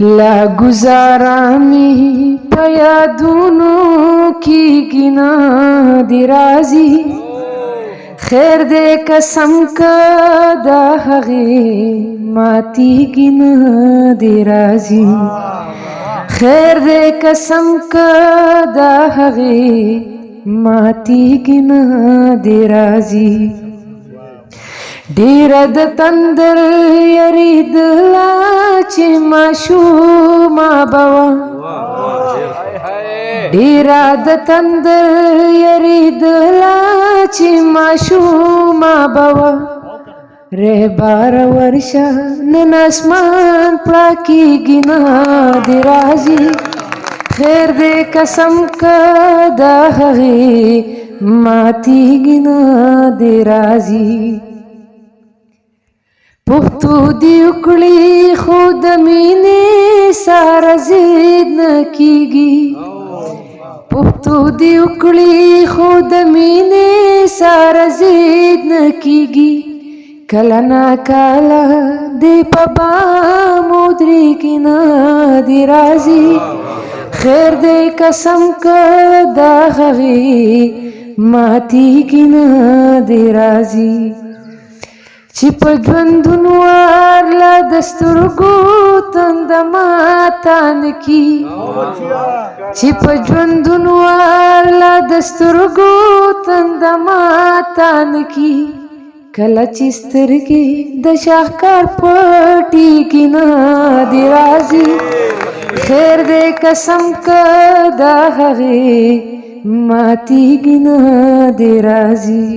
ला गुजारा में पयादूनों की गिना दिराजी खैर दे कसम का दाहगे माती गिना दिराजी खैर दे कसम का दाहगे माती गिना दिराजी ډیره د تندر یریدله چې ماشومه به وه ډیره د تندر یریدله چې ماشومه به وه رهباره ورشه نن اسمان پړکېږي نه دې راځي خیر دې قسم که د هغې ماتېږي نه دې راځي پښتو دې وکړي خو د مینې سره ضد نه کېږي پښتو دې وکړي خو د مینې سره ضد نه کېږي کله ناکله دې په بامو درېږي نه دې راځي خیر دې قسم که د هغې ماتېږي نه دې راځي چې په ژوندون ورله د سترګو تنده ماته نه کي چې په ژوندون ورله د سترګو تنده ماته نه کي کله چې سترګې د شاهکار پټېږي نه دې راځي خیر دې قسم که د هغې ماتېږي نه دې راځي